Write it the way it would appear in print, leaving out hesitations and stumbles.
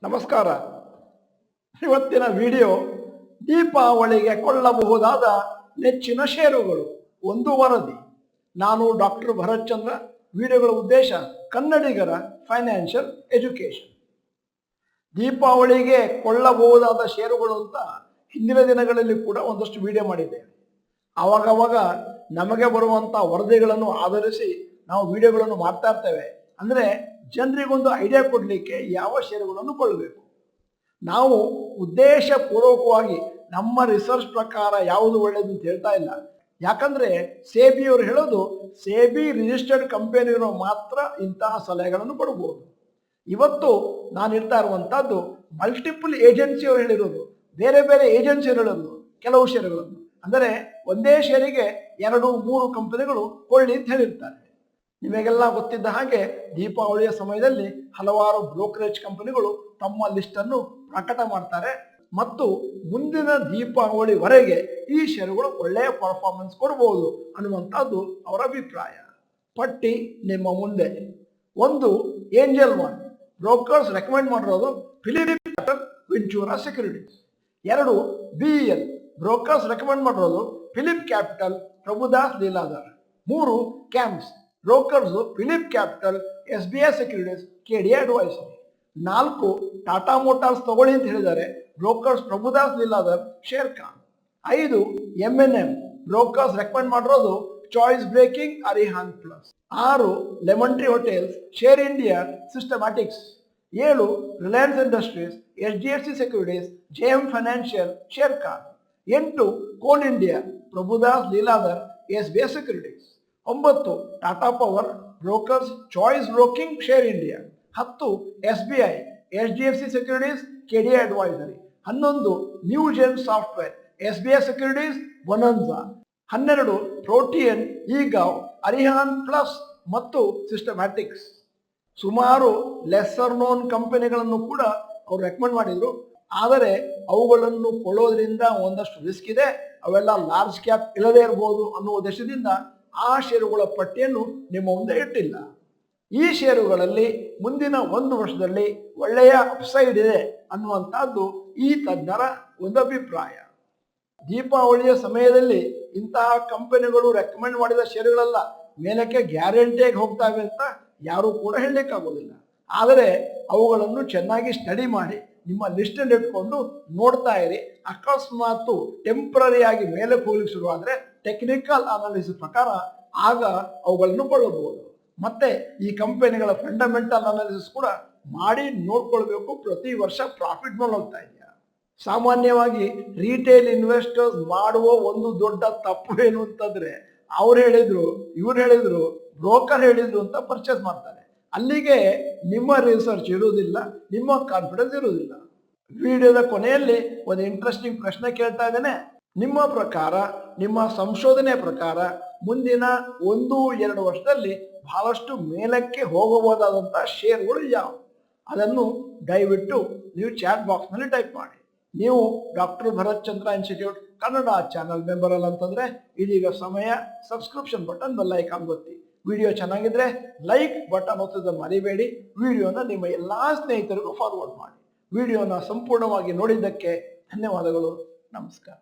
ನಮಸ್ಕಾರ. ಇವತ್ತಿನ ವಿಡಿಯೋ ದೀಪಾವಳಿಗೆ ಕೊಳ್ಳಬಹುದಾದ ನೆಚ್ಚಿನ ಷೇರುಗಳು, ಒಂದು ವರದಿ. ನಾನು ಡಾಕ್ಟರ್ ಭರತ್ ಚಂದ್ರ. ವಿಡಿಯೋಗಳ ಉದ್ದೇಶ ಕನ್ನಡಿಗರ ಫೈನಾನ್ಷಿಯಲ್ ಎಜುಕೇಶನ್. ದೀಪಾವಳಿಗೆ ಕೊಳ್ಳಬಹುದಾದ ಷೇರುಗಳು ಅಂತ ಹಿಂದಿನ ದಿನಗಳಲ್ಲಿ ಕೂಡ ಒಂದಷ್ಟು ವಿಡಿಯೋ ಮಾಡಿದ್ದೇವೆ. ಆವಾಗವಾಗ ನಮಗೆ ಬರುವಂಥ ವರದಿಗಳನ್ನು ಆಧರಿಸಿ ನಾವು ವಿಡಿಯೋಗಳನ್ನು ಮಾಡ್ತಾ ಇರ್ತೇವೆ. ಅಂದರೆ ಜನರಿಗೊಂದು ಐಡಿಯಾ ಕೊಡಲಿಕ್ಕೆ ಯಾವ ಷೇರುಗಳನ್ನು ಕೊಳ್ಳಬೇಕು. ನಾವು ಉದ್ದೇಶಪೂರ್ವಕವಾಗಿ ನಮ್ಮ ರಿಸರ್ಚ್ ಪ್ರಕಾರ ಯಾವುದು ಒಳ್ಳೆಯದು ಅಂತ ಹೇಳ್ತಾ ಇಲ್ಲ. ಯಾಕಂದರೆ ಸೇಬಿಯವರು ಹೇಳೋದು ಸೇಬಿ ರಿಜಿಸ್ಟರ್ಡ್ ಕಂಪನಿಯವರು ಮಾತ್ರ ಇಂತಹ ಸಲಹೆಗಳನ್ನು ಕೊಡಬಹುದು. ಇವತ್ತು ನಾನು ಇರ್ತಾ ಇರುವಂಥದ್ದು ಮಲ್ಟಿಪಲ್ ಏಜೆನ್ಸಿಯವರು ಹೇಳಿರೋದು, ಬೇರೆ ಬೇರೆ ಏಜೆನ್ಸಿಯವರು ಹೇಳೋದು ಕೆಲವು ಷೇರುಗಳನ್ನು. ಅಂದರೆ ಒಂದೇ ಷೇರಿಗೆ 2-3 ಕಂಪನಿಗಳು ಕೊಳ್ಳಿ ಅಂತ ಹೇಳಿರ್ತಾರೆ. ನಿಮಗೆಲ್ಲ ಗೊತ್ತಿದ್ದ ಹಾಗೆ ದೀಪಾವಳಿಯ ಸಮಯದಲ್ಲಿ ಹಲವಾರು ಬ್ರೋಕರೇಜ್ ಕಂಪನಿಗಳು ತಮ್ಮ ಲಿಸ್ಟನ್ನು ಪ್ರಕಟ ಮಾಡ್ತಾರೆ ಮತ್ತು ಮುಂದಿನ ದೀಪಾವಳಿವರೆಗೆ ಈ ಷೇರುಗಳು ಒಳ್ಳೆಯ ಪರ್ಫಾರ್ಮೆನ್ಸ್ ಕೊಡಬಹುದು ಅನ್ನುವಂಥದ್ದು ಅವರ ಅಭಿಪ್ರಾಯ. ಪಟ್ಟಿ ನಿಮ್ಮ ಮುಂದೆ. 1 ಏಂಜಲ್ ಒನ್, ಬ್ರೋಕರ್ಸ್ ರೆಕಮೆಂಡ್ ಮಾಡಿರೋದು Phillip Capital Ventura Securities. 2 BEL, brokers recommend ಮಾಡಿರೋದು Phillip Capital Prabhudas Lilladher. 3 CAMS, brokers Phillip Capital SBI securities KD advisory. 4 Tata Motors ತಗೊಳ್ಳಿ ಅಂತ ಹೇಳಿದ್ದಾರೆ, brokers Prabhudas Lilladher Sharekhan. 5 M&M, brokers recommend ಮಾಡಿರೋದು Choice Broking Arihant plus. 6 Lemon Tree Hotels Share India Systematix. 7 Reliance Industries HDFC securities JM financial Sharekhan. 8 Coal India Prabhudas Lilladher SBI securities. 9 Tata Power, brokers Choice Broking Share India. 10 SBI HDFC securities KD advisory. 11 Newgen software SBI securities Bonanza. 12 Protean eGov Arihant plus ಮತ್ತು Systematix. ಸುಮಾರು lesser non ಕಂಪನಿಗಳನ್ನು ಕೂಡ ಅವರು recommend ಮಾಡಿದರು. ಆದರೆ ಅವುಗಳನ್ನು ಕೊಳ್ಳೋದ್ರಿಂದ ಒಂದಷ್ಟು risk ಇದೆ, ಅವೆಲ್ಲ ಲಾರ್ಜ್ ಕ್ಯಾಪ್ ಇಲ್ಲದೇ ಇರಬಹುದು ಅನ್ನುವ ಉದ್ದೇಶದಿಂದ ಆ ಷೇರುಗಳ ಪಟ್ಟಿಯನ್ನು ನಿಮ್ಮ ಮುಂದೆ ಇಟ್ಟಿಲ್ಲ. ಈ ಷೇರುಗಳಲ್ಲಿ ಮುಂದಿನ 1 ವರ್ಷದಲ್ಲಿ ಒಳ್ಳೆಯ ಅಪ್ಸೈಡ್ ಇದೆ ಅನ್ನುವಂಥದ್ದು ಈ ತಜ್ಞರ ಒಂದು ಅಭಿಪ್ರಾಯ. ದೀಪಾವಳಿಯ ಸಮಯದಲ್ಲಿ ಇಂತಹ ಕಂಪನಿಗಳು ರೆಕಮೆಂಡ್ ಮಾಡಿದ ಷೇರುಗಳೆಲ್ಲ ಮೇಲಕ್ಕೆ ಗ್ಯಾರಂಟಿಯಾಗಿ ಹೋಗ್ತಾವೆ ಅಂತ ಯಾರೂ ಕೂಡ ಹೇಳಲಿಕ್ಕಾಗೋದಿಲ್ಲ. ಆದರೆ ಅವುಗಳನ್ನು ಚೆನ್ನಾಗಿ ಸ್ಟಡಿ ಮಾಡಿ ನಿಮ್ಮ ಲಿಸ್ಟಲ್ಲಿ ಇಟ್ಕೊಂಡು ನೋಡ್ತಾ ಇರಿ. ಅಕಸ್ಮಾತ್ ಟೆಂಪ್ರರಿಯಾಗಿ ಮೇಲೆ ಹೋಗ್ಲಿಕ್ಕೆ ಶುರುವಾದರೆ ಟೆಕ್ನಿಕಲ್ ಅನಾಲಿಸಿಸ್ ಪ್ರಕಾರ ಆಗ ಅವುಗಳನ್ನು ಕೊಳ್ಳಬಹುದು. ಮತ್ತೆ ಈ ಕಂಪನಿಗಳ ಫಂಡಮೆಂಟಲ್ ಅನಾಲಿಸಿಸ್ ಕೂಡ ಮಾಡಿ ನೋಡ್ಕೊಳ್ಬೇಕು. ಪ್ರತಿ ವರ್ಷ ಪ್ರಾಫಿಟ್ ಮೇಲೆ ಹೋಗ್ತಾ ಇದೆಯಾ. ಸಾಮಾನ್ಯವಾಗಿ ರಿಟೇಲ್ ಇನ್ವೆಸ್ಟರ್ಸ್ ಮಾಡುವ ಒಂದು ದೊಡ್ಡ ತಪ್ಪು ಏನು ಅಂತಂದ್ರೆ, ಅವ್ರು ಹೇಳಿದ್ರು, ಇವ್ರು ಹೇಳಿದ್ರು, ಬ್ರೋಕರ್ ಹೇಳಿದ್ರು ಅಂತ ಪರ್ಚೇಸ್ ಮಾಡ್ತಾರೆ. ಅಲ್ಲಿಗೆ ನಿಮ್ಮ ರಿಸರ್ಚ್ ಇರುವುದಿಲ್ಲ, ನಿಮ್ಮ ಕಾನ್ಫಿಡೆನ್ಸ್ ಇರುವುದಿಲ್ಲ. ವಿಡಿಯೋದ ಕೊನೆಯಲ್ಲಿ ಒಂದು ಇಂಟ್ರೆಸ್ಟಿಂಗ್ ಪ್ರಶ್ನೆ ಕೇಳ್ತಾ ಇದ್ದೇನೆ. ನಿಮ್ಮ ಪ್ರಕಾರ, ನಿಮ್ಮ ಸಂಶೋಧನೆ ಪ್ರಕಾರ ಮುಂದಿನ 1-2 ವರ್ಷದಲ್ಲಿ ಬಹಳಷ್ಟು ಮೇಲಕ್ಕೆ ಹೋಗಬಹುದಾದಂತಹ ಷೇರುಗಳು ಯಾವುವು? ಅದನ್ನು ದಯವಿಟ್ಟು ನೀವು ಚಾಟ್ ಬಾಕ್ಸ್ನಲ್ಲಿ ಟೈಪ್ ಮಾಡಿ. ನೀವು ಡಾಕ್ಟರ್ ಭರತ್ ಚಂದ್ರ ಇನ್ಸ್ಟಿಟ್ಯೂಟ್ ಕನ್ನಡ ಚಾನಲ್ ಮೆಂಬರ್ ಅಲ್ಲ ಅಂತಂದ್ರೆ ಇದೀಗ ಸಮಯ. ಸಬ್ಸ್ಕ್ರಿಪ್ಷನ್ ಬಟನ್, ಬೆಲ್ ಐಕಾನ್ ಒತ್ತಿ. ವಿಡಿಯೋ ಚೆನ್ನಾಗಿದ್ರೆ ಲೈಕ್ ಬಟನ್ ಒತ್ತೋದನ್ನು ಮರಿಬೇಡಿ. ವಿಡಿಯೋನ ನಿಮ್ಮ ಎಲ್ಲ ಸ್ನೇಹಿತರಿಗೂ ಫಾರ್ವರ್ಡ್ ಮಾಡಿ. ವಿಡಿಯೋನ ಸಂಪೂರ್ಣವಾಗಿ ನೋಡಿದ್ದಕ್ಕೆ ಧನ್ಯವಾದಗಳು. ನಮಸ್ಕಾರ.